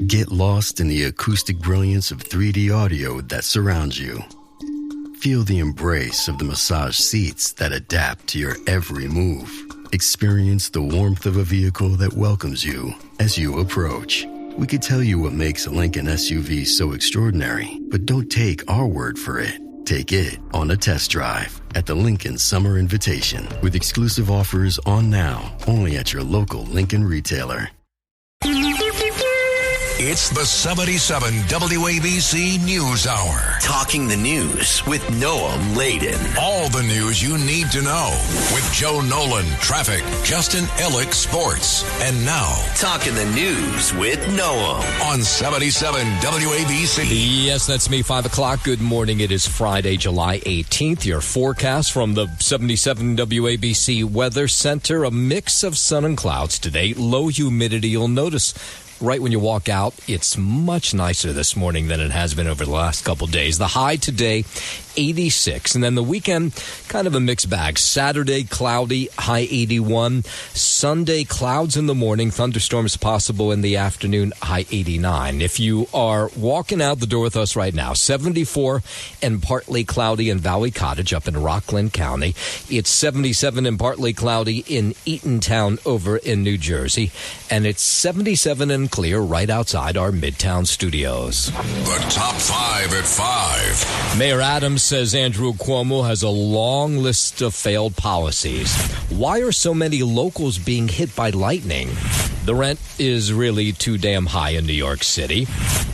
Get lost in the acoustic brilliance of 3D audio that surrounds you. Feel the embrace of the massage seats that adapt to your every move. Experience the warmth of a vehicle that welcomes you as you approach. We could tell you what makes a Lincoln SUV so extraordinary, but don't take our word for it. Take it on a test drive at the Lincoln Summer Invitation with exclusive offers on now, only at your local Lincoln retailer. It's the 77 WABC News Hour. Talking the news with Noam Laden. All the news you need to know with Joe Nolan, traffic, Justin Ellick, sports. And now, Talking the news with Noam on 77 WABC. Yes, that's me, 5 o'clock. Good morning. It is Friday, July 18th. Your forecast from the 77 WABC Weather Center. A mix of sun and clouds today. Low humidity. You'll notice right when you walk out, it's much nicer this morning than it has been over the last couple days. The high today, 86. And then the weekend, kind of a mixed bag. Saturday, cloudy, high 81. Sunday, clouds in the morning, thunderstorms possible in the afternoon, high 89. If you are walking out the door with us right now, 74 and partly cloudy in Valley Cottage up in Rockland County. It's 77 and partly cloudy in Eatontown over in New Jersey. And it's 77 and clear right outside our Midtown studios. The top 5 at 5. Mayor Adams says Andrew Cuomo has a long list of failed policies. Why are so many locals being hit by lightning? The rent is really too damn high in New York City.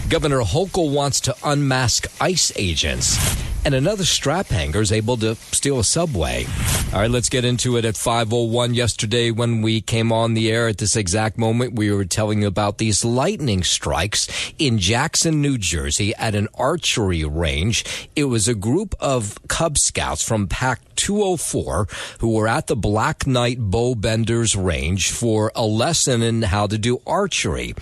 Governor Hochul wants to unmask ICE agents. And another strap hanger is able to steal a subway. All right, let's get into it at 5:01. Yesterday, when we came on the air at this exact moment, we were telling you about these lightning strikes in Jackson, New Jersey at an archery range. It was a group of Cub Scouts from Pack 204 who were at the Black Knight Bow Benders range for a lesson in how to do archery.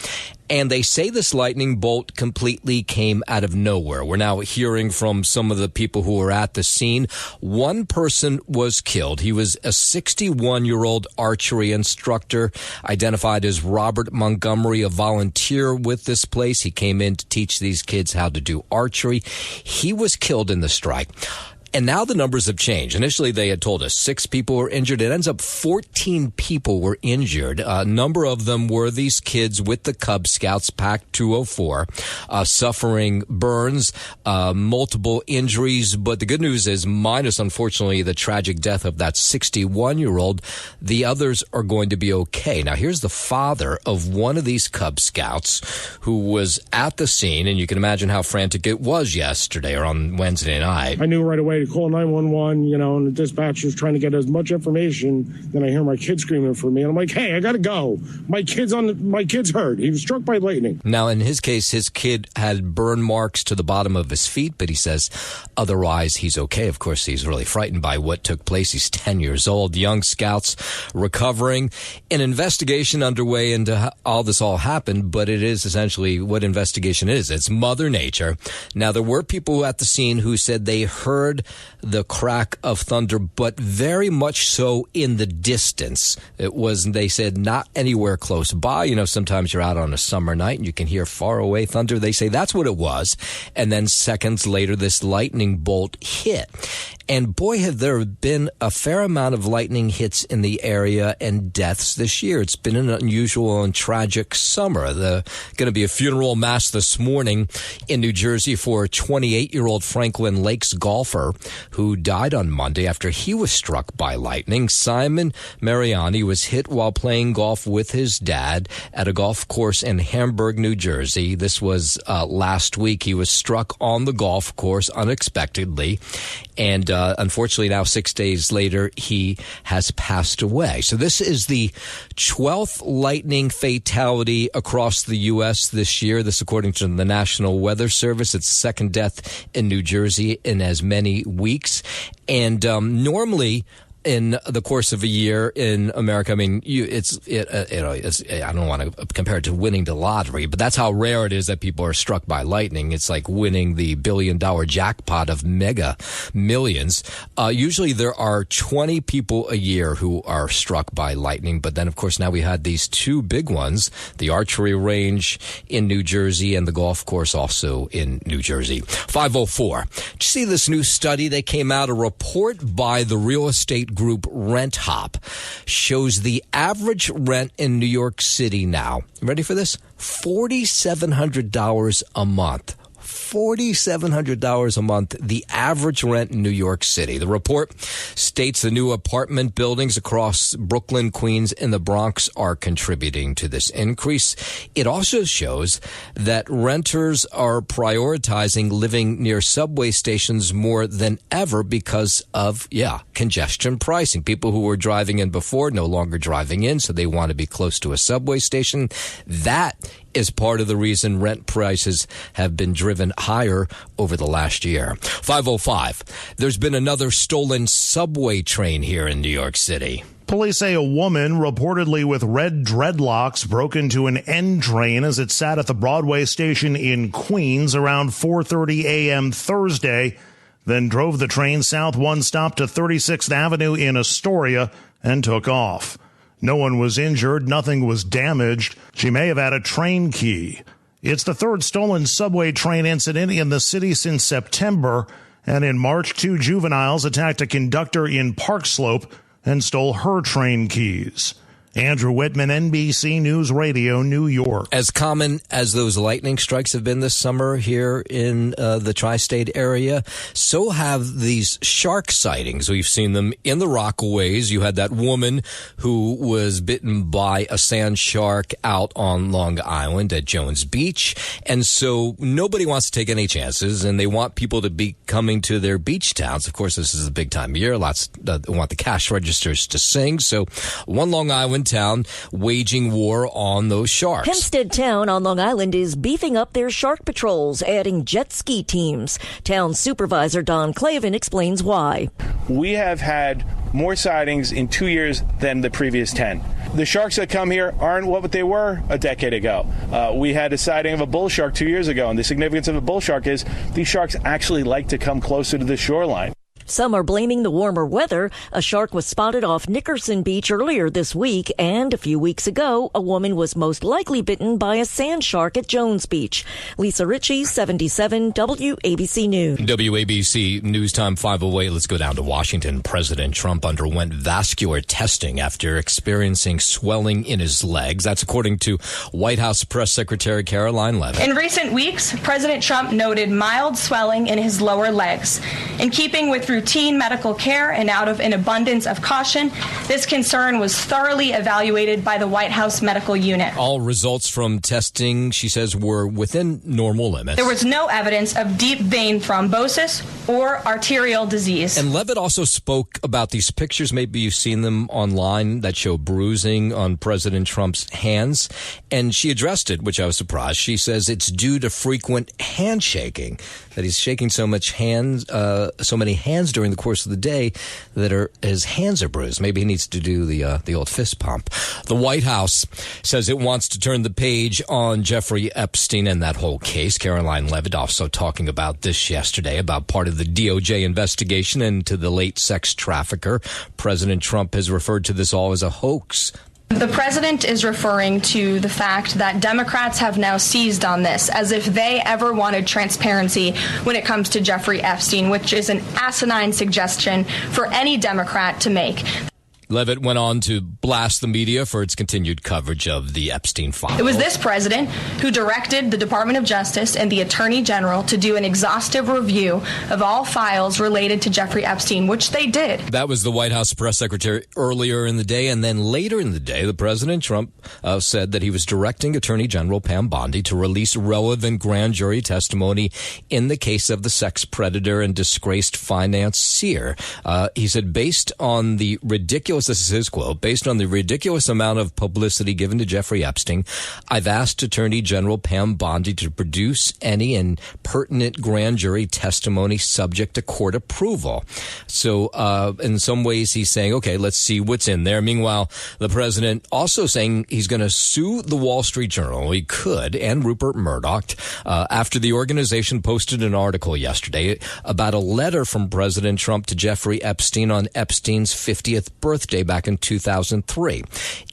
And they say this lightning bolt completely came out of nowhere. We're now hearing from some of the people who were at the scene. One person was killed. He was a 61-year-old archery instructor, identified as Robert Montgomery, a volunteer with this place. He came in to teach these kids how to do archery. He was killed in the strike. And now the numbers have changed. Initially, they had told us 6 people were injured. It ends up 14 people were injured. A number of them were these kids with the Cub Scouts, Pack 204, suffering burns, multiple injuries. But the good news is, minus, unfortunately, the tragic death of that 61-year-old, the others are going to be okay. Now, here's the father of one of these Cub Scouts who was at the scene, and you can imagine how frantic it was yesterday or on Wednesday night. I knew right away to call 911, and the dispatcher's trying to get as much information. Then I hear my kid screaming for me, and I'm like, hey, I gotta go. My kid's hurt. He was struck by lightning. Now, in his case, his kid had burn marks to the bottom of his feet, but he says otherwise he's okay. Of course, he's really frightened by what took place. He's 10 years old. Young Scouts recovering. An investigation underway into how all this happened, but it is essentially what investigation is. It's Mother Nature. Now, there were people at the scene who said they heard the crack of thunder, but very much so in the distance. It was, they said, not anywhere close by. Sometimes you're out on a summer night and you can hear far away thunder. They say that's what it was. And then seconds later, this lightning bolt hit. And boy, have there been a fair amount of lightning hits in the area and deaths this year. It's been an unusual and tragic summer. There's going to be a funeral mass this morning in New Jersey for a 28-year-old Franklin Lakes golfer who died on Monday after he was struck by lightning. Simon Mariani was hit while playing golf with his dad at a golf course in Hamburg, New Jersey. This was last week. He was struck on the golf course unexpectedly. And unfortunately, now 6 days later, he has passed away. So this is the 12th lightning fatality across the U.S. this year. This, according to the National Weather Service, it's the second death in New Jersey in as many weeks. And normally, in the course of a year in America. I mean, I don't want to compare it to winning the lottery, but that's how rare it is that people are struck by lightning. It's like winning the $1 billion jackpot of Mega Millions. Usually there are 20 people a year who are struck by lightning, but then of course now we had these two big ones, the archery range in New Jersey and the golf course also in New Jersey. 504. Did you see this new study that came out? A report by the real estate group Rent Hop shows the average rent in New York City now, ready for this? $4,700 a month. $4,700 a month, the average rent in New York City. The report states the new apartment buildings across Brooklyn, Queens, and the Bronx are contributing to this increase. It also shows that renters are prioritizing living near subway stations more than ever because of, congestion pricing. People who were driving in before no longer driving in, so they want to be close to a subway station. That is part of the reason rent prices have been driven higher over the last year. 505. There's been another stolen subway train here in New York City. Police say a woman reportedly with red dreadlocks broke into an N train as it sat at the Broadway station in Queens around 4:30 a.m. Thursday, then drove the train south one stop to 36th Avenue in Astoria and took off. No one was injured. Nothing was damaged. She may have had a train key. It's the third stolen subway train incident in the city since September. And in March, 2 juveniles attacked a conductor in Park Slope and stole her train keys. Andrew Whitman, NBC News Radio, New York. As common as those lightning strikes have been this summer here in the tri-state area, so have these shark sightings. We've seen them in the Rockaways. You had that woman who was bitten by a sand shark out on Long Island at Jones Beach. And so nobody wants to take any chances, and they want people to be coming to their beach towns. Of course, this is a big time of year. Lots want the cash registers to sing. So one Long Island town waging war on those sharks. Hempstead Town on Long Island is beefing up their shark patrols, adding jet ski teams. Town Supervisor Don Clavin explains why. We have had more sightings in 2 years than the previous 10. The sharks that come here aren't what they were a decade ago. We had a sighting of a bull shark 2 years ago, and the significance of a bull shark is these sharks actually like to come closer to the shoreline. Some are blaming the warmer weather. A shark was spotted off Nickerson Beach earlier this week, and a few weeks ago, a woman was most likely bitten by a sand shark at Jones Beach. Lisa Ritchie, 77 WABC News. WABC News Time 508. Let's go down to Washington. President Trump underwent vascular testing after experiencing swelling in his legs. That's according to White House Press Secretary Caroline Leavitt. In recent weeks, President Trump noted mild swelling in his lower legs. In keeping with routine medical care and out of an abundance of caution, this concern was thoroughly evaluated by the White House medical unit. All results from testing, she says, were within normal limits. There was no evidence of deep vein thrombosis or arterial disease. And Leavitt also spoke about these pictures, maybe you've seen them online, that show bruising on President Trump's hands. And she addressed it, which I was surprised. She says it's due to frequent handshaking, that he's shaking so many hands during the course of the day that his hands are bruised. Maybe he needs to do the old fist pump. The White House says it wants to turn the page on Jeffrey Epstein and that whole case. Caroline Leavitt also talking about this yesterday, about part of the DOJ investigation into the late sex trafficker. President Trump has referred to this all as a hoax. The president is referring to the fact that Democrats have now seized on this as if they ever wanted transparency when it comes to Jeffrey Epstein, which is an asinine suggestion for any Democrat to make. Leavitt went on to blast the media for its continued coverage of the Epstein files. It was this president who directed the Department of Justice and the Attorney General to do an exhaustive review of all files related to Jeffrey Epstein, which they did. That was the White House press secretary earlier in the day, and then later in the day, the President Trump said that he was directing Attorney General Pam Bondi to release relevant grand jury testimony in the case of the sex predator and disgraced financier. He said, based on the ridiculous ridiculous, this is his quote, based on the ridiculous amount of publicity given to Jeffrey Epstein, I've asked Attorney General Pam Bondi to produce any and pertinent grand jury testimony subject to court approval. So in some ways he's saying, okay, let's see what's in there. Meanwhile, the president also saying he's going to sue the Wall Street Journal. He could, and Rupert Murdoch, after the organization posted an article yesterday about a letter from President Trump to Jeffrey Epstein on Epstein's 50th birthday back in 2003.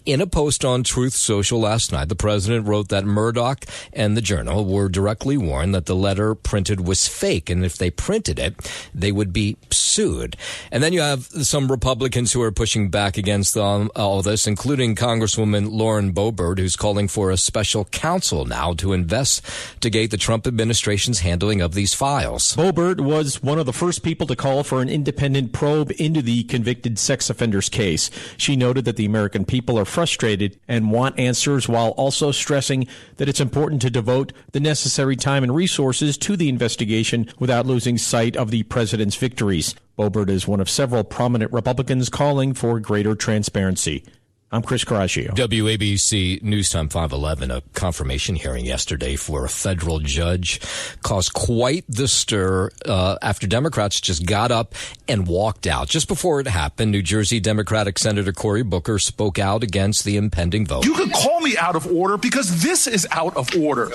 In a post on Truth Social last night, the president wrote that Murdoch and the Journal were directly warned that the letter printed was fake, and if they printed it, they would be sued. And then you have some Republicans who are pushing back against all this, including Congresswoman Lauren Boebert, who's calling for a special counsel now to investigate the Trump administration's handling of these files. Boebert was one of the first people to call for an independent probe into the convicted sex offenders case. She noted that the American people are frustrated and want answers, while also stressing that it's important to devote the necessary time and resources to the investigation without losing sight of the president's victories. Boebert is one of several prominent Republicans calling for greater transparency. I'm Chris Caraccio. WABC News Time 511. A confirmation hearing yesterday for a federal judge caused quite the stir after Democrats just got up and walked out. Just before it happened, New Jersey Democratic Senator Cory Booker spoke out against the impending vote. You could call me out of order because this is out of order.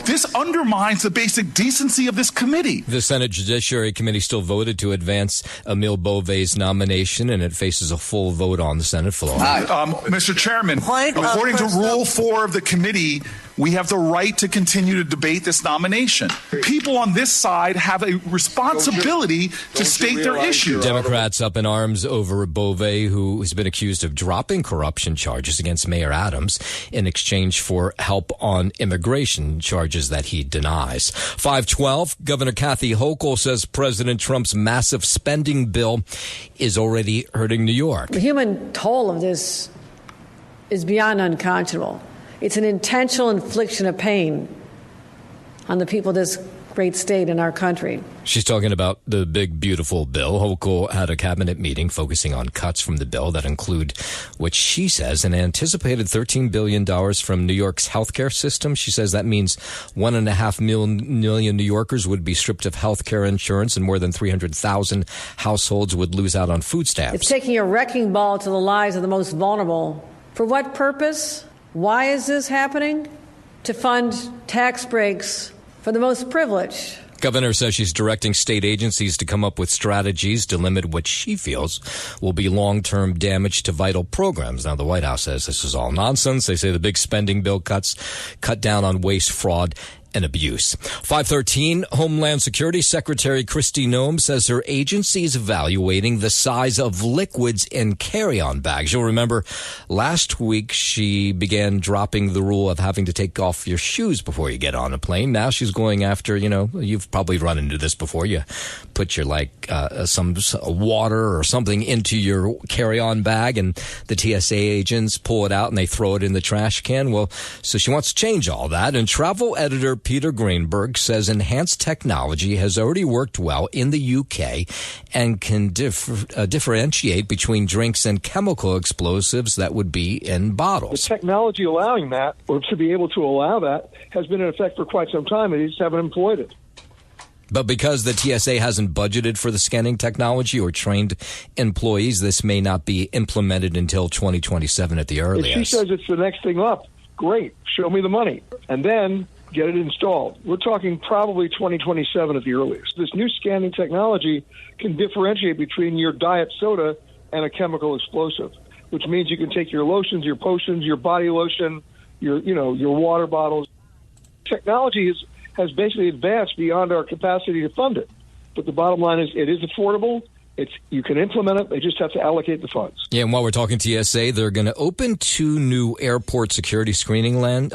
This undermines the basic decency of this committee. The Senate Judiciary Committee still voted to advance Emile Beauvais' nomination, and it faces a full vote on the Senate floor. Mr. Chairman, according to Rule 4 of the committee, we have the right to continue to debate this nomination. People on this side have a responsibility to state their issue. Democrats up in arms over Beauvais, who has been accused of dropping corruption charges against Mayor Adams in exchange for help on immigration charges that he denies. 512, Governor Kathy Hochul says President Trump's massive spending bill is already hurting New York. The human toll of this is beyond unconscionable. It's an intentional infliction of pain on the people of this great state in our country. She's talking about the big, beautiful bill. Hochul had a cabinet meeting focusing on cuts from the bill that include what she says an anticipated $13 billion from New York's healthcare system. She says that means 1.5 million New Yorkers would be stripped of healthcare insurance, and more than 300,000 households would lose out on food stamps. It's taking a wrecking ball to the lives of the most vulnerable. For what purpose? Why is this happening? To fund tax breaks for the most privileged. Governor says she's directing state agencies to come up with strategies to limit what she feels will be long-term damage to vital programs. Now, the White House says this is all nonsense. They say the big spending bill cuts cut down on waste, fraud, and abuse. 513, Homeland Security Secretary Kristi Noem says her agency is evaluating the size of liquids in carry-on bags. You'll remember last week she began dropping the rule of having to take off your shoes before you get on a plane. Now she's going after, you've probably run into this before. You put your some water or something into your carry-on bag, and the TSA agents pull it out and they throw it in the trash can. Well, so she wants to change all that, and travel editor Peter Greenberg says enhanced technology has already worked well in the UK and can differentiate between drinks and chemical explosives that would be in bottles. The technology allowing that, or to be able to allow that, has been in effect for quite some time, and they just haven't employed it. But because the TSA hasn't budgeted for the scanning technology or trained employees, this may not be implemented until 2027 at the earliest. If she says it's the next thing up, great, show me the money. And then get it installed. We're talking probably 2027 at the earliest. This new scanning technology can differentiate between your diet soda and a chemical explosive, which means you can take your lotions, your potions, your body lotion, your water bottles. Technology has basically advanced beyond our capacity to fund it. But the bottom line is it is affordable. You can implement it. They just have to allocate the funds. Yeah, and while we're talking TSA, they're going to open 2 new airport security screening lanes.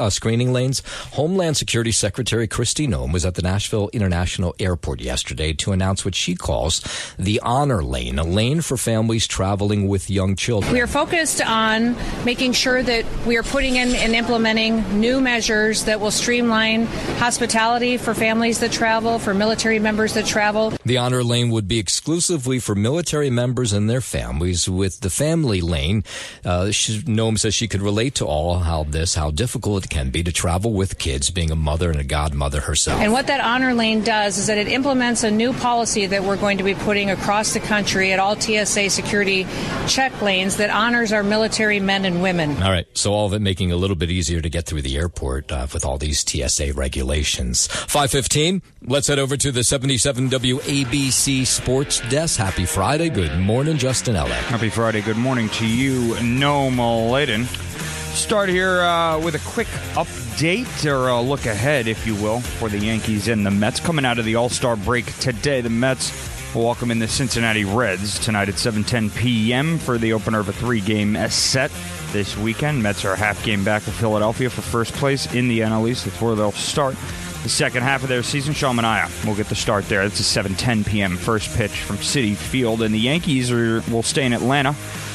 Homeland Security Secretary Kristi Noem was at the Nashville International Airport yesterday to announce what she calls the Honor Lane, a lane for families traveling with young children. We are focused on making sure that we are putting in and implementing new measures that will streamline hospitality for families that travel, for military members that travel. The Honor Lane would be exclusively for military members and their families with the family lane. Noam says she could relate to all how difficult it can be to travel with kids, being a mother and a godmother herself. And what that honor lane does is that it implements a new policy that we're going to be putting across the country at all TSA security check lanes that honors our military men and women. All right. So all of it making it a little bit easier to get through the airport with all these TSA regulations. 5:15. Let's head over to the 77 WABC Sports Desk. Happy Friday. Good morning, Justin Ellick. Happy Friday. Good morning to you, Noam Layden. Start here with a quick update, or a look ahead, if you will, for the Yankees and the Mets. Coming out of the All-Star break today, the Mets will welcome in the Cincinnati Reds tonight at 7:10 p.m. for the opener of a 3-game set this weekend. Mets are a half game back of Philadelphia for first place in the NL East. That's where they'll start the second half of their season. Sean Manaea will get the start there. It's a 7:10 p.m. first pitch from Citi Field. And the Yankees will stay in Atlanta,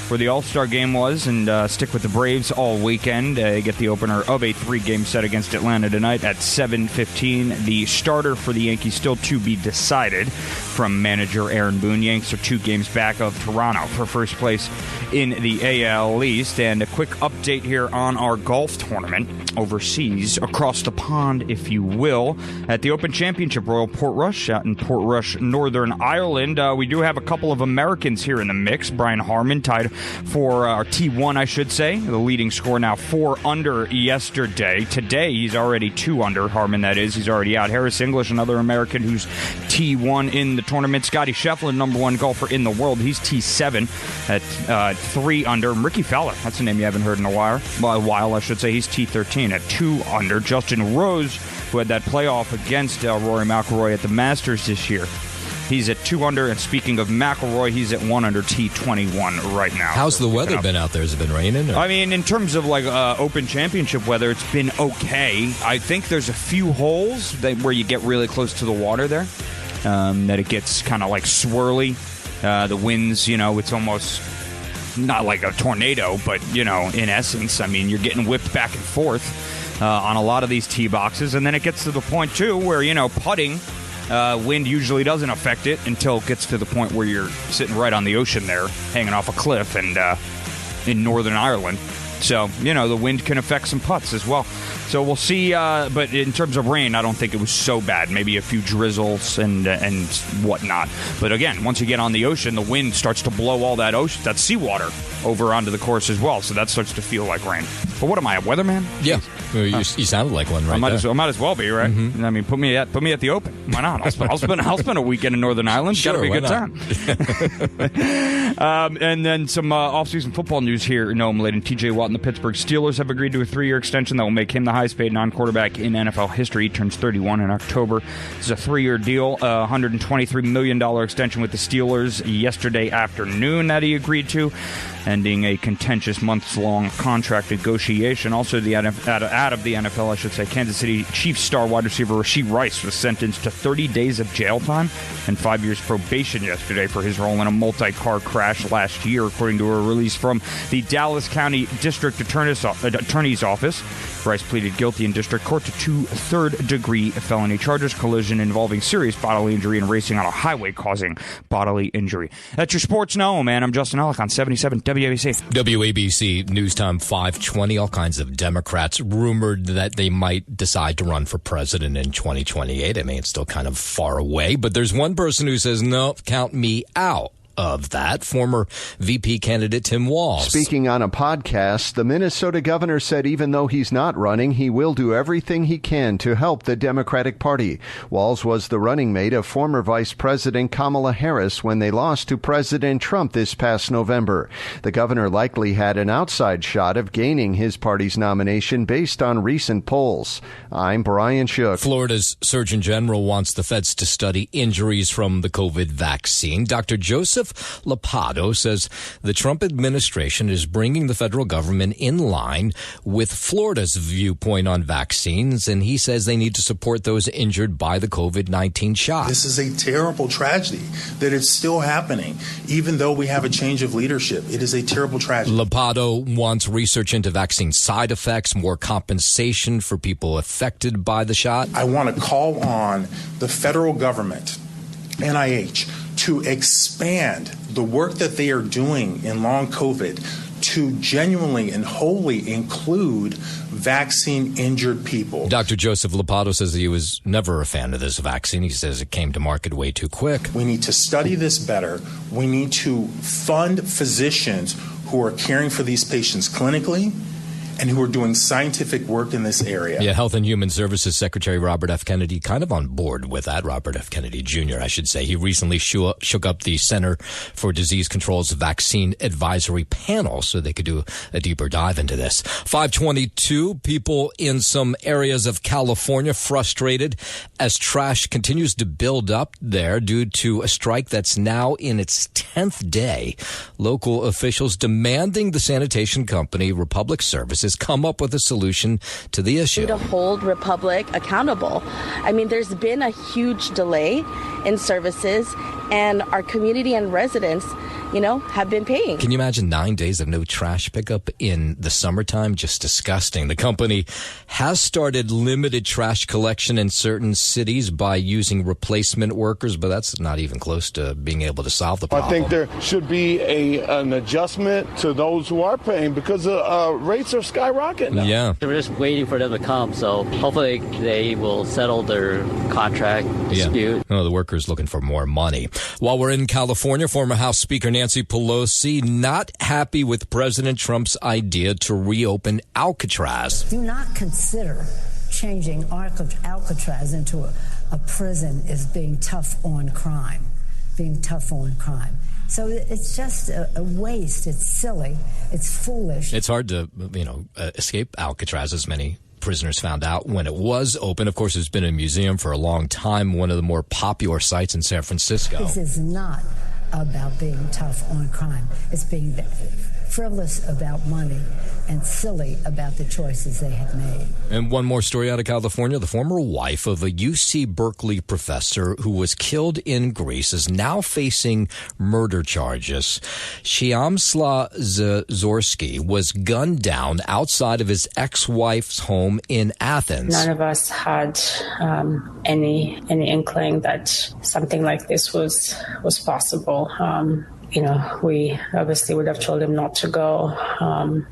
where the All-Star game was, and stick with the Braves all weekend. Get the opener of a 3-game set against Atlanta tonight at 7:15. The starter for the Yankees still to be decided from manager Aaron Boone. Yanks are 2 games back of Toronto for first place in the AL East. And a quick update here on our golf tournament overseas, across the pond, if you will, at the Open Championship Royal Portrush out in Portrush, Northern Ireland. We do have a couple of Americans here in the mix. Brian Harman tied for T1, I should say. The leading score now 4 under yesterday. Today, he's already 2 under. Harman, that is. He's already out. Harris English, another American who's T1 in the tournament. Scotty Scheffler, number 1 golfer in the world. He's T7 at 3 under. Ricky Fowler, that's a name you haven't heard in a while. He's T13 at 2 under. Justin Rose, who had that playoff against Rory McIlroy at the Masters this year, he's at 2 under, and speaking of McIlroy, he's at 1 under, T21 right now. How's the weather been out there? Has it been raining? Or? I mean, in terms of Open Championship weather, it's been okay. I think there's a few holes where you get really close to the water there, that it gets kind of swirly. The winds, it's almost not like a tornado, but, in essence, I mean, you're getting whipped back and forth on a lot of these tee boxes. And then it gets to the point, too, where, putting, wind usually doesn't affect it until it gets to the point where you're sitting right on the ocean there, hanging off a cliff, and in Northern Ireland. So, the wind can affect some putts as well. So we'll see. But in terms of rain, I don't think it was so bad. Maybe a few drizzles and whatnot. But again, once you get on the ocean, the wind starts to blow all that seawater over onto the course as well. So that starts to feel like rain. But what am I, a weatherman? Yeah, you sounded like one, right? I might as well be, right? Mm-hmm. I mean, put me at the Open. Why not? I'll spend a weekend in Northern Ireland. Sure, got to be a good time. And then some offseason football news here. Noam Layden, T.J. Watt and the Pittsburgh Steelers have agreed to a 3-year extension that will make him the highest paid non-quarterback in NFL history. He turns 31 in October. This is a 3-year deal, $123 million extension with the Steelers yesterday afternoon that he agreed to, ending a contentious months-long contract negotiation. Also, out of the NFL, I should say, Kansas City Chiefs star wide receiver Rashee Rice was sentenced to 30 days of jail time and 5 years probation yesterday for his role in a multi-car crash last year, according to a release from the Dallas County District Attorney's Office. Rice pleaded guilty in district court to 2 third-degree felony charges: collision involving serious bodily injury and racing on a highway causing bodily injury. That's your sports now, man. I'm Justin Ellick on 77 WABC. WABC News Time 5:20. All kinds of Democrats rumored that they might decide to run for president in 2028. I mean, it's still kind of far away, but there's one person who says, no, count me out of that. Former VP candidate Tim Walz. Speaking on a podcast, the Minnesota governor said even though he's not running, he will do everything he can to help the Democratic Party. Walz was the running mate of former Vice President Kamala Harris when they lost to President Trump this past November. The governor likely had an outside shot of gaining his party's nomination based on recent polls. I'm Brian Shook. Florida's Surgeon General wants the feds to study injuries from the COVID vaccine. Dr. Joseph Lopado says the Trump administration is bringing the federal government in line with Florida's viewpoint on vaccines, and he says they need to support those injured by the COVID-19 shot. This is a terrible tragedy that it's still happening, even though we have a change of leadership. It is a terrible tragedy. Lopado wants research into vaccine side effects, more compensation for people affected by the shot. I want to call on the federal government, NIH, to expand the work that they are doing in long COVID to genuinely and wholly include vaccine-injured people. Dr. Joseph Lopato says he was never a fan of this vaccine. He says it came to market way too quick. We need to study this better. We need to fund physicians who are caring for these patients clinically and who are doing scientific work in this area. Yeah, Health and Human Services Secretary Robert F. Kennedy kind of on board with that. Robert F. Kennedy Jr., I should say. He recently shook up the Center for Disease Control's vaccine advisory panel so they could do a deeper dive into this. 522, people in some areas of California frustrated as trash continues to build up there due to a strike that's now in its 10th day. Local officials demanding the sanitation company Republic Services come up with a solution to the issue. To hold Republic accountable. I mean, there's been a huge delay in services, and our community and residents, have been paying. Can you imagine 9 days of no trash pickup in the summertime? Just disgusting. The company has started limited trash collection in certain cities by using replacement workers, but that's not even close to being able to solve the problem. I think there should be an adjustment to those who are paying because rates are skyrocketing now. Yeah. We're just waiting for them to come, so hopefully they will settle their contract dispute. Yeah. The workers looking for more money. While we're in California, former House Speaker Nancy Pelosi not happy with President Trump's idea to reopen Alcatraz. Do not consider changing Alcatraz into a prison as being tough on crime. So it's just a waste. It's silly. It's foolish. It's hard to, escape Alcatraz, as many prisoners found out when it was open. Of course, it's been a museum for a long time, one of the more popular sites in San Francisco. This is not about being tough on crime. It's being frivolous about money and silly about the choices they have made. And one more story out of California. The former wife of a UC Berkeley professor who was killed in Greece is now facing murder charges. Shyamsla Zorsky was gunned down outside of his ex-wife's home in Athens. None of us had any inkling that something like this was possible. We obviously would have told him not to go,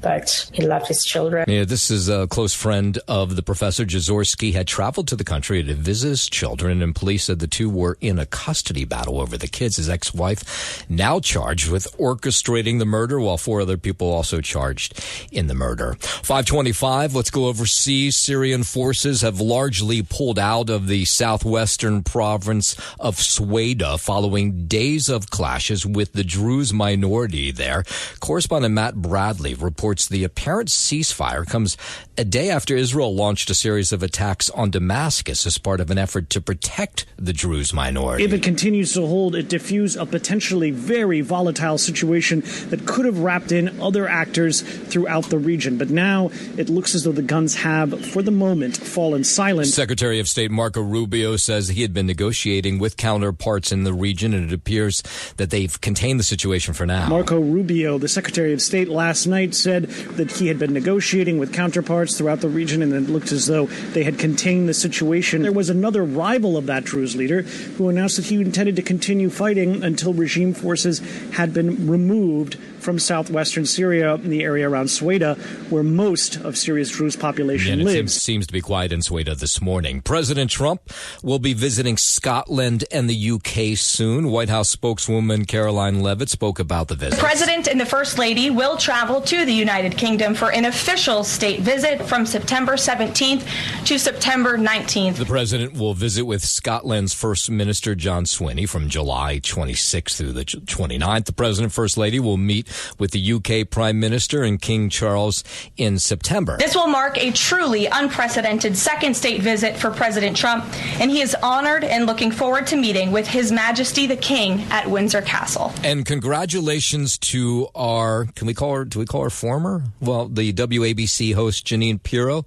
but he loved his children. Yeah, this is a close friend of the professor. Jaworski had traveled to the country to visit his children, and police said the two were in a custody battle over the kids. His ex-wife now charged with orchestrating the murder, while 4 other people also charged in the murder. 525, let's go overseas. Syrian forces have largely pulled out of the southwestern province of Sweda following days of clashes with the Druze minority there. Correspondent Matt Bradley reports the apparent ceasefire comes a day after Israel launched a series of attacks on Damascus as part of an effort to protect the Druze minority. If it continues to hold, it diffused a potentially very volatile situation that could have wrapped in other actors throughout the region. But now it looks as though the guns have, for the moment, fallen silent. Secretary of State Marco Rubio says he had been negotiating with counterparts in the region, and it appears that they've contained the situation for now. Marco Rubio, the Secretary of State, last night said that he had been negotiating with counterparts throughout the region, and it looked as though they had contained the situation. There was another rival of that Druze leader who announced that he intended to continue fighting until regime forces had been removed from southwestern Syria in the area around Sweda, where most of Syria's Druze population lives. It seems to be quiet in Sweda this morning. President Trump will be visiting Scotland and the UK soon. White House spokeswoman Caroline Leavitt spoke about the visit. The President and the First Lady will travel to the United Kingdom for an official state visit from September 17th to September 19th. The President will visit with Scotland's First Minister John Swinney from July 26th through the 29th. The President and First Lady will meet with the UK Prime Minister and King Charles in September. This will mark a truly unprecedented second state visit for President Trump, and he is honored and looking forward to meeting with His Majesty the King at Windsor Castle. And congratulations to our, do we call her former? Well, the WABC host Janine Pirro.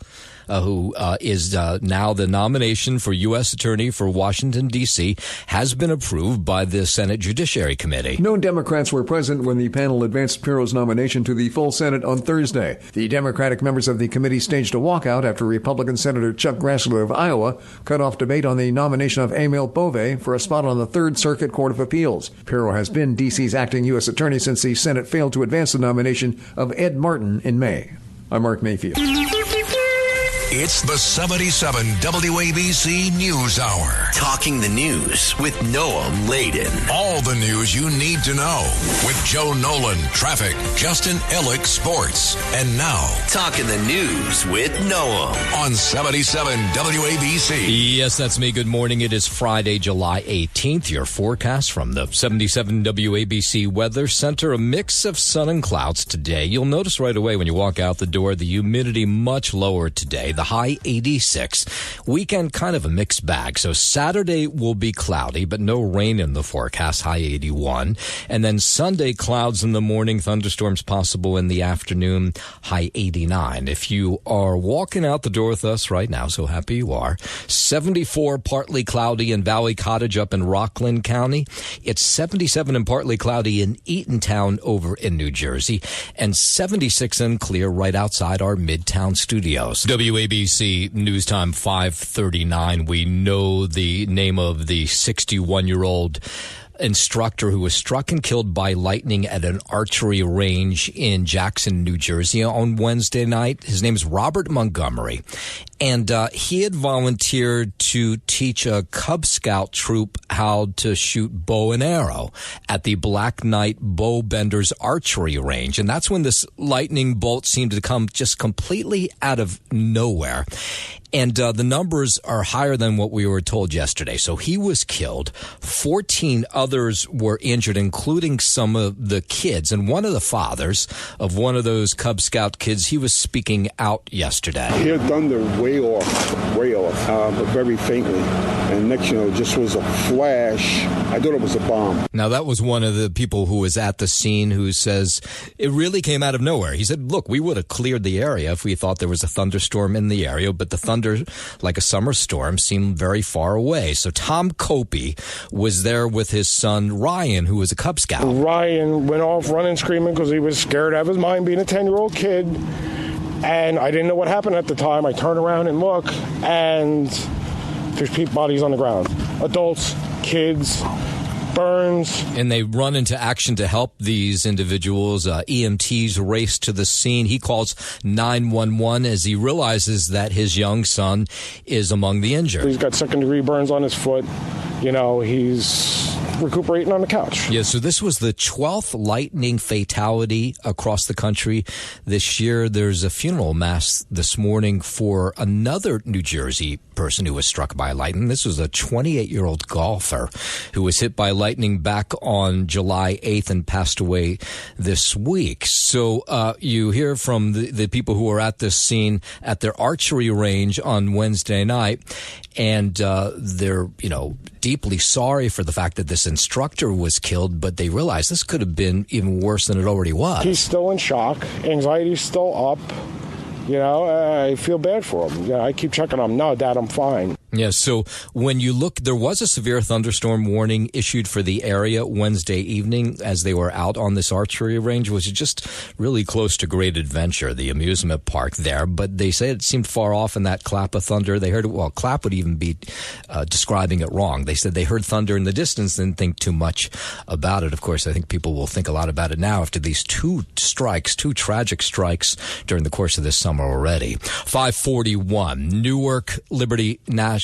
who is now the nomination for U.S. Attorney for Washington, D.C., has been approved by the Senate Judiciary Committee. No Democrats were present when the panel advanced Piro's nomination to the full Senate on Thursday. The Democratic members of the committee staged a walkout after Republican Senator Chuck Grassley of Iowa cut off debate on the nomination of Emil Bove for a spot on the Third Circuit Court of Appeals. Piro has been D.C.'s acting U.S. Attorney since the Senate failed to advance the nomination of Ed Martin in May. I'm Mark Mayfield. It's the 77 WABC News Hour. Talking the news with Noam Laden. All the news you need to know with Joe Nolan, traffic, Justin Ellick, sports. And now, Talking the news with Noam on 77 WABC. Yes, that's me. Good morning. It is Friday, July 18th. Your forecast from the 77 WABC Weather Center. A mix of sun and clouds today. You'll notice right away when you walk out the door, the humidity much lower today. The high 86. Weekend kind of a mixed bag. So Saturday will be cloudy, but no rain in the forecast, high 81. And then Sunday, clouds in the morning, thunderstorms possible in the afternoon, high 89. If you are walking out the door with us right now, so happy you are, 74 partly cloudy in Valley Cottage up in Rockland County. It's 77 and partly cloudy in Eatontown over in New Jersey, and 76 and clear right outside our Midtown studios. WABC News Time 5:39. We know the name of the 61-year-old instructor who was struck and killed by lightning at an archery range in Jackson, New Jersey on Wednesday night. His name is Robert Montgomery, and he had volunteered to teach a Cub Scout troop how to shoot bow and arrow at the Black Knight Bow Benders archery range. And that's when this lightning bolt seemed to come just completely out of nowhere. And the numbers are higher than what we were told yesterday. So he was killed. 14 others were injured, including some of the kids. And one of the fathers of one of those Cub Scout kids, he was speaking out yesterday. I hear thunder way off, but very faintly. And next, it just was a flash. I thought it was a bomb. Now, that was one of the people who was at the scene who says it really came out of nowhere. He said, look, we would have cleared the area if we thought there was a thunderstorm in the area, but the thunder, like a summer storm, seemed very far away. So Tom Copey was there with his son, Ryan, who was a Cub Scout. Ryan went off running, screaming because he was scared out of his mind being a 10-year-old kid. And I didn't know what happened at the time. I turn around and look, and there's bodies on the ground. Adults, kids, burns. And they run into action to help these individuals. EMTs race to the scene. He calls 911 as he realizes that his young son is among the injured. He's got second-degree burns on his foot. He's recuperating on the couch. Yeah, so this was the 12th lightning fatality across the country this year. There's a funeral mass this morning for another New Jersey person who was struck by lightning. This was a 28-year-old golfer who was hit by lightning back on July 8th and passed away this week. So you hear from the people who were at this scene at their archery range on Wednesday night, and they're, deeply sorry for the fact that this instructor was killed, but they realize this could have been even worse than it already was. He's still in shock. Anxiety's still up. I feel bad for him. I keep checking on him. No, Dad, I'm fine. Yeah, so when you look, there was a severe thunderstorm warning issued for the area Wednesday evening as they were out on this archery range, which is just really close to Great Adventure, the amusement park there. But they say it seemed far off in that clap of thunder. They heard, clap would even be describing it wrong. They said they heard thunder in the distance, didn't think too much about it. Of course, I think people will think a lot about it now after these two tragic strikes during the course of this summer already. 541, Newark Liberty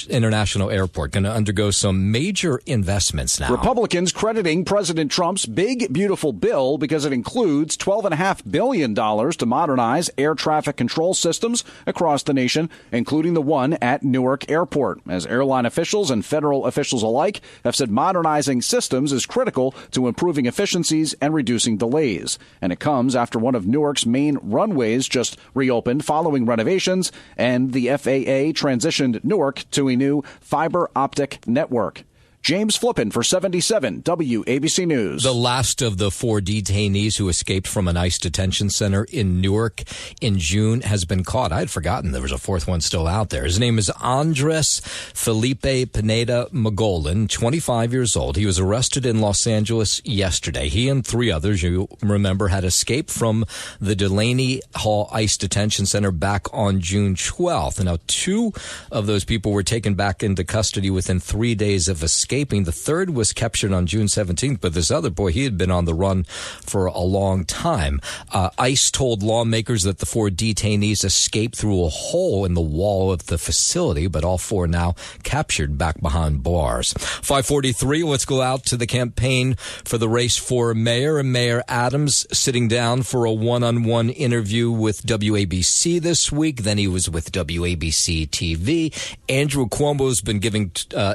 International Airport going to undergo some major investments now. Republicans crediting President Trump's big, beautiful bill because it includes $12.5 billion to modernize air traffic control systems across the nation, including the one at Newark Airport, as airline officials and federal officials alike have said modernizing systems is critical to improving efficiencies and reducing delays. And it comes after one of Newark's main runways just reopened following renovations, and the FAA transitioned Newark to a new fiber optic network. James Flippin for 77 WABC News. The last of the 4 detainees who escaped from an ICE detention center in Newark in June has been caught. I had forgotten there was a 4th one still out there. His name is Andres Felipe Pineda Magolan, 25 years old. He was arrested in Los Angeles yesterday. He and 3 others, you remember, had escaped from the Delaney Hall ICE detention center back on June 12th. Now, 2 of those people were taken back into custody within 3 days of escaping. The 3rd was captured on June 17th, but this other boy, he had been on the run for a long time. ICE told lawmakers that the 4 detainees escaped through a hole in the wall of the facility, but all 4 now captured back behind bars. 5:43, let's go out to the campaign for the race for mayor. And Mayor Adams sitting down for a one-on-one interview with WABC this week. Then he was with WABC TV. Andrew Cuomo has been giving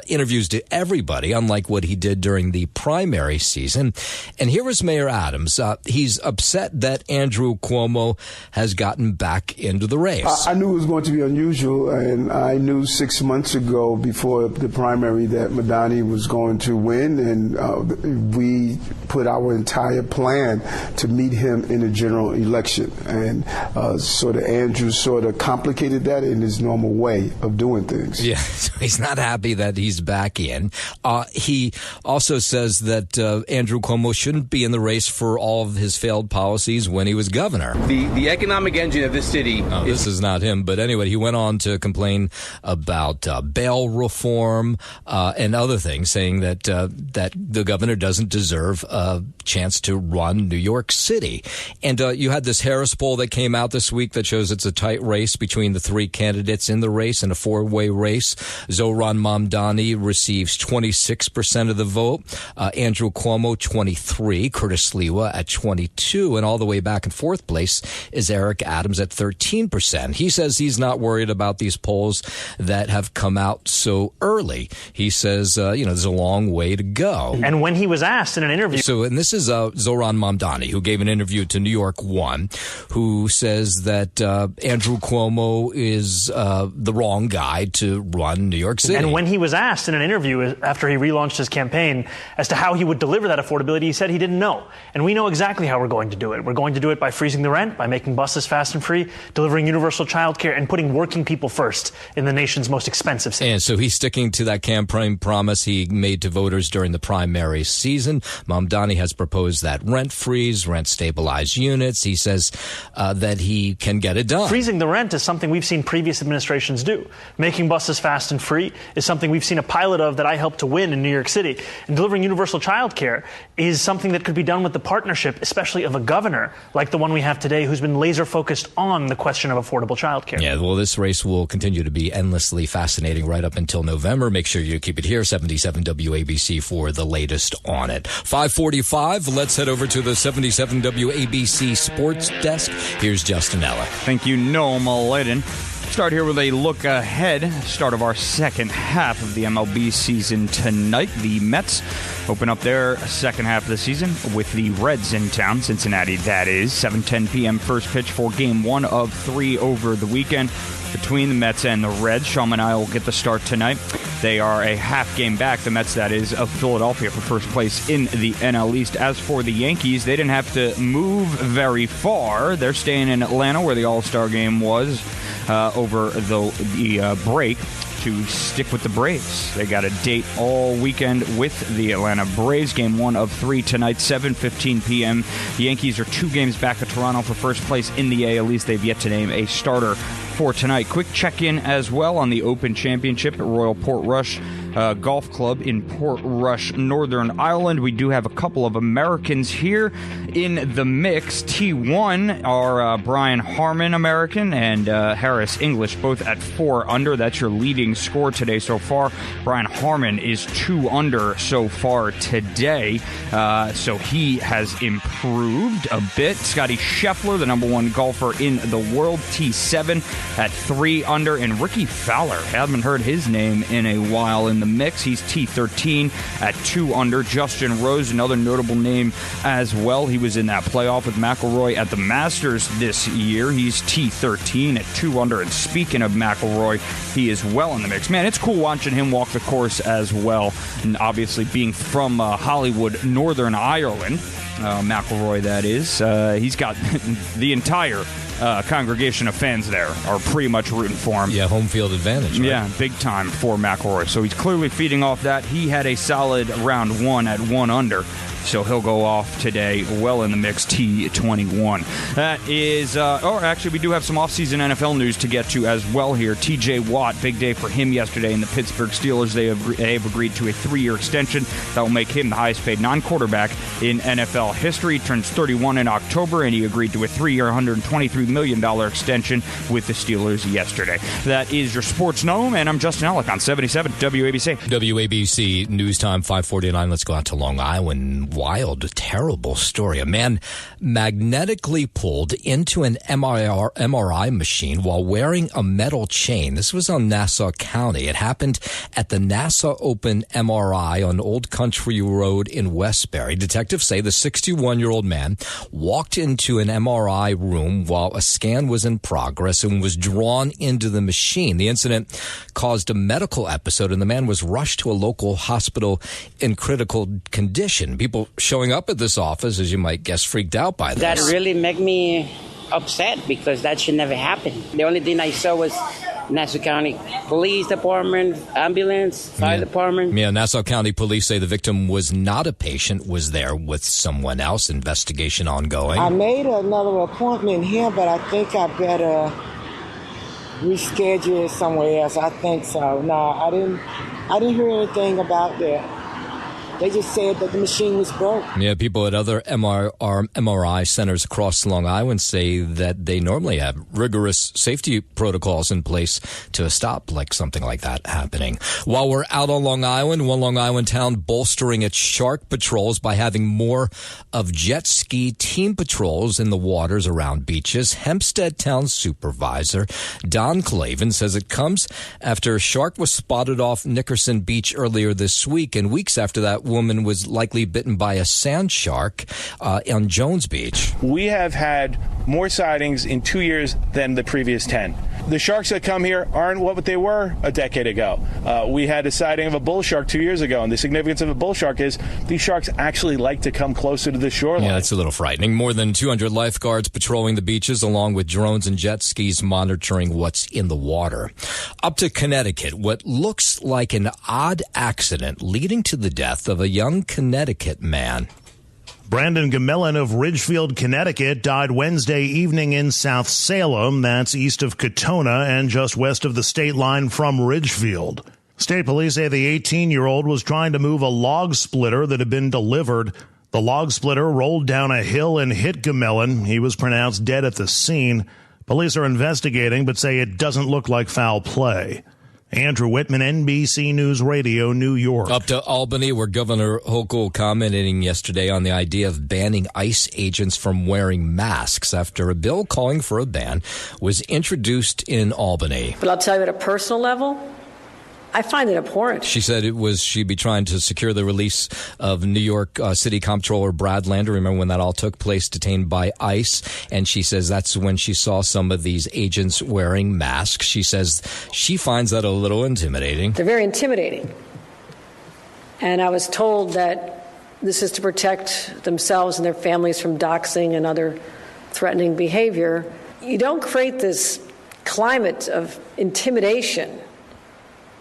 interviews to everybody, unlike what he did during the primary season. And here is Mayor Adams. He's upset that Andrew Cuomo has gotten back into the race. I knew it was going to be unusual, and I knew 6 months ago before the primary that Madani was going to win, and we put our entire plan to meet him in a general election. And sort of Andrew sort of complicated that in his normal way of doing things. Yeah, so he's not happy that he's back in. He also says that Andrew Cuomo shouldn't be in the race for all of his failed policies when he was governor. The economic engine of this city. This is not him, but anyway, he went on to complain about bail reform and other things, saying that that the governor doesn't deserve a chance to run New York City. And you had this Harris poll that came out this week that shows it's a tight race between the 3 candidates in the race, in a 4-way race. Zohran Mamdani receives 26% of the vote, Andrew Cuomo 23%, Curtis Sliwa at 22%, and all the way back in 4th place is Eric Adams at 13%. He says he's not worried about these polls that have come out so early. He says, there's a long way to go. And when he was asked in an interview... And this is Zohran Mamdani, who gave an interview to New York One, who says that Andrew Cuomo is the wrong guy to run New York City. And when he was asked in an interview after he relaunched his campaign as to how he would deliver that affordability, he said he didn't know. And we know exactly how we're going to do it. We're going to do it by freezing the rent, by making buses fast and free, delivering universal child care, and putting working people first in the nation's most expensive city. And so he's sticking to that campaign promise he made to voters during the primary season. Mamdani has proposed that rent freeze, rent stabilized units. He says that he can get it done. Freezing the rent is something we've seen previous administrations do. Making buses fast and free is something we've seen a pilot of that I helped to win in New York City. And delivering universal child care is something that could be done with the partnership, especially of a governor like the one we have today, who's been laser focused on the question of affordable child care. Yeah, well, this race will continue to be endlessly fascinating right up until November. Make sure you keep it here, 77 WABC, for the latest on it. 5:45, let's head over to the 77 WABC Sports Desk. Here's Justin Eller. Thank you, Noam Laden. Start here with a look ahead. Start of our second half of the MLB season tonight. The Mets open up their second half of the season with the Reds in town, Cincinnati, that is. 7:10 p.m. first pitch for Game 1 of 3 over the weekend between the Mets and the Reds. Sean and I will get the start tonight. They are a half game back, the Mets, that is, of Philadelphia for first place in the NL East. As for the Yankees, they didn't have to move very far. They're staying in Atlanta, where the All-Star game was over the break, to stick with the Braves. They got a date all weekend with the Atlanta Braves. Game 1 of 3 tonight, 7:15 p.m. The Yankees are 2 games back of Toronto for first place in the AL East. They've yet to name a starter for tonight. Quick check-in as well on the Open Championship at Royal Portrush Golf Club in Portrush, Northern Ireland. We do have a couple of Americans here in the mix. T1 are Brian Harmon, American, and Harris English, both at 4 under. That's your leading score today so far. Brian Harmon is 2 under so far today, so he has improved a bit. Scotty Scheffler, the number 1 golfer in the world, T7, at 3 under. And Ricky Fowler, haven't heard his name in a while in the mix. He's T13 at 2 under. Justin Rose, another notable name as well. He was in that playoff with McIlroy at the Masters this year. He's T13 at 2 under. And speaking of McIlroy, he is well in the mix. Man, it's cool watching him walk the course as well. And obviously being from Hollywood, Northern Ireland, McIlroy that is, he's got the entire congregation of fans there are pretty much rooting for him. Yeah, home field advantage, right? Yeah, big time for McIlroy. So he's clearly feeding off that. He had a solid round 1 at 1 under. So he'll go off today, well in the mix, T21. That is, actually, we do have some offseason NFL news to get to as well here. T.J. Watt, big day for him yesterday in the Pittsburgh Steelers. They have agreed to a 3-year extension that will make him the highest-paid non-quarterback in NFL history. He turns 31 in October, and he agreed to a 3-year, $123 million extension with the Steelers yesterday. That is your Sports Gnome, and I'm Justin Ellick on 77 WABC. WABC News Time 549. Let's go out to Long Island. Wild, terrible story. A man magnetically pulled into an MRI machine while wearing a metal chain. This was on Nassau County. It happened at the Nassau Open MRI on Old Country Road in Westbury. Detectives say the 61-year-old man walked into an MRI room while a scan was in progress and was drawn into the machine. The incident caused a medical episode, and the man was rushed to a local hospital in critical condition. People showing up at this office, as you might guess, freaked out by this. That really made me upset because that should never happen. The only thing I saw was Nassau County Police Department, ambulance, fire department. Yeah, Nassau County Police say the victim was not a patient, was there with someone else. Investigation ongoing. I made another appointment here, but I think I better reschedule it somewhere else. I think so. No, I didn't hear anything about that. They just said that the machine was broke. Yeah, people at other MRI centers across Long Island say that they normally have rigorous safety protocols in place to stop something like that happening. While we're out on Long Island, one Long Island town bolstering its shark patrols by having more of jet ski team patrols in the waters around beaches. Hempstead Town Supervisor Don Clavin says it comes after a shark was spotted off Nickerson Beach earlier this week, and weeks after that, woman was likely bitten by a sand shark on Jones Beach. We have had more sightings in 2 years than the previous 10. The sharks that come here aren't what they were a decade ago. We had a sighting of a bull shark 2 years ago, and the significance of a bull shark is these sharks actually like to come closer to the shoreline. Yeah, that's a little frightening. More than 200 lifeguards patrolling the beaches, along with drones and jet skis monitoring what's in the water. Up to Connecticut, what looks like an odd accident leading to the death of a young Connecticut man. Brandon Gamellon of Ridgefield, Connecticut, died Wednesday evening in South Salem. That's east of Katona and just west of the state line from Ridgefield. State police say the 18-year-old was trying to move a log splitter that had been delivered. The log splitter rolled down a hill and hit Gamellon. He was pronounced dead at the scene. Police are investigating but say it doesn't look like foul play. Andrew Whitman, NBC News Radio, New York. Up to Albany, where Governor Hochul commenting yesterday on the idea of banning ICE agents from wearing masks after a bill calling for a ban was introduced in Albany. But I'll tell you at a personal level, I find it abhorrent. She said she'd be trying to secure the release of New York City Comptroller Brad Lander. Remember when that all took place, detained by ICE? And she says that's when she saw some of these agents wearing masks. She says she finds that a little intimidating. They're very intimidating. And I was told that this is to protect themselves and their families from doxing and other threatening behavior. You don't create this climate of intimidation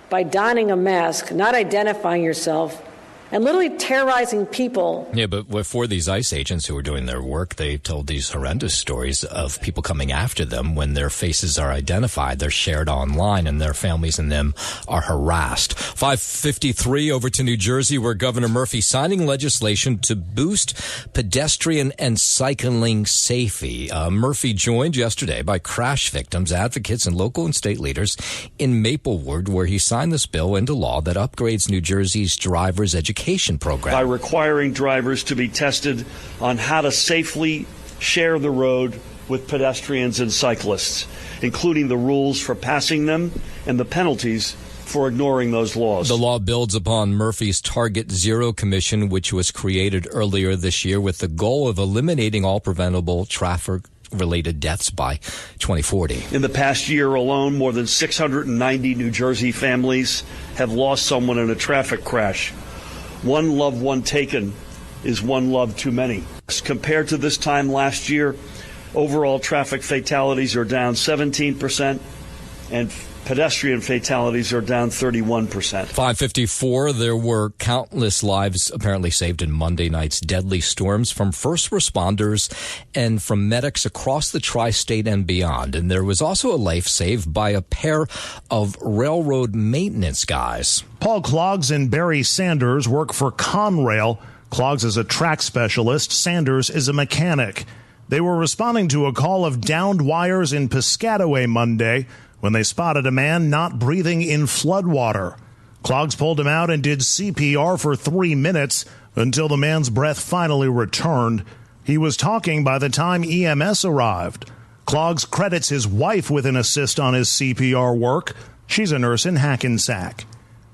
by donning a mask, not identifying yourself, and literally terrorizing people. Yeah, but for these ICE agents who were doing their work, they told these horrendous stories of people coming after them when their faces are identified. They're shared online, and their families and them are harassed. 5:53 over to New Jersey, where Governor Murphy signing legislation to boost pedestrian and cycling safety. Murphy joined yesterday by crash victims, advocates, and local and state leaders in Maplewood, where he signed this bill into law that upgrades New Jersey's driver's education program. By requiring drivers to be tested on how to safely share the road with pedestrians and cyclists, including the rules for passing them and the penalties for ignoring those laws. The law builds upon Murphy's Target Zero Commission, which was created earlier this year with the goal of eliminating all preventable traffic-related deaths by 2040. In the past year alone, more than 690 New Jersey families have lost someone in a traffic crash. One loved one taken is one love too many. Compared to this time last year, overall traffic fatalities are down 17%, and pedestrian fatalities are down 31%. 5:54, there were countless lives apparently saved in Monday night's deadly storms from first responders and from medics across the tri-state and beyond. And there was also a life saved by a pair of railroad maintenance guys. Paul Clogs and Barry Sanders work for Conrail. Clogs is a track specialist. Sanders is a mechanic. They were responding to a call of downed wires in Piscataway Monday when they spotted a man not breathing in floodwater. Clogs pulled him out and did CPR for 3 minutes until the man's breath finally returned. He was talking by the time EMS arrived. Clogs credits his wife with an assist on his CPR work. She's a nurse in Hackensack.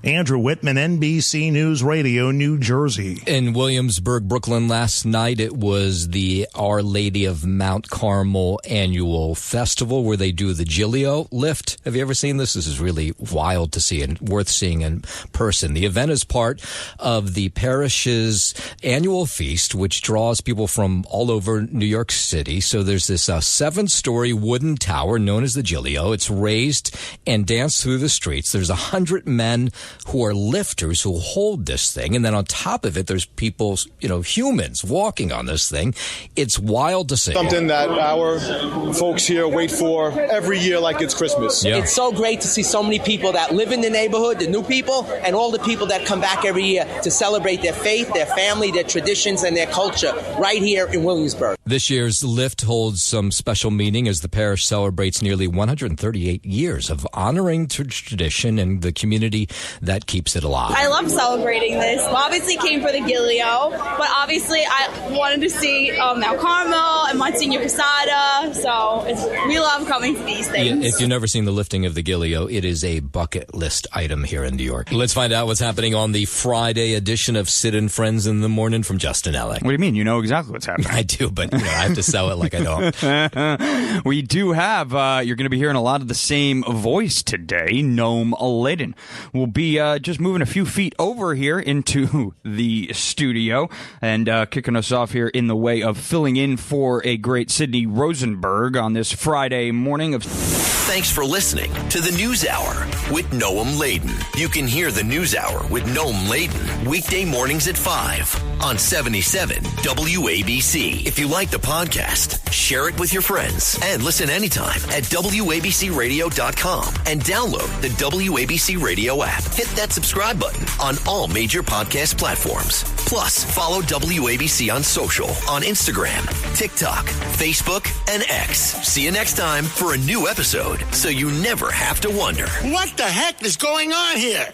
Andrew Whitman, NBC News Radio, New Jersey. In Williamsburg, Brooklyn, last night, it was the Our Lady of Mount Carmel annual festival where they do the Giglio lift. Have you ever seen this? This is really wild to see and worth seeing in person. The event is part of the parish's annual feast, which draws people from all over New York City. So there's this 7-story wooden tower known as the Giglio. It's raised and danced through the streets. There's 100 men who are lifters who hold this thing. And then on top of it, there's people, humans walking on this thing. It's wild to see. Something that our folks here wait for every year like it's Christmas. Yeah. It's so great to see so many people that live in the neighborhood, the new people, and all the people that come back every year to celebrate their faith, their family, their traditions, and their culture right here in Williamsburg. This year's lift holds some special meaning as the parish celebrates nearly 138 years of honoring tradition and the community that keeps it alive. I love celebrating this. Well, obviously came for the Giglio, but obviously I wanted to see Mount Carmel and Monsignor Posada, so we love coming to these things. Yeah, if you've never seen the lifting of the Giglio, it is a bucket list item here in New York. Let's find out what's happening on the Friday edition of Sid and Friends in the Morning from Justin Ellick. What do you mean? You know exactly what's happening. I do, but I have to sell it like I don't. We do have, you're going to be hearing a lot of the same voice today. Noam Laden will be just moving a few feet over here into the studio and kicking us off here in the way of filling in for a great Sydney Rosenberg on this Friday morning of... Thanks for listening to the News Hour with Noam Laden. You can hear the News Hour with Noam Laden weekday mornings at 5 on 77 WABC. If you like the podcast, share it with your friends and listen anytime at WABCRadio.com and download the WABC Radio app. Hit that subscribe button on all major podcast platforms. Plus, follow WABC on social on Instagram, TikTok, Facebook, and X. See you next time for a new episode, so you never have to wonder. What the heck is going on here?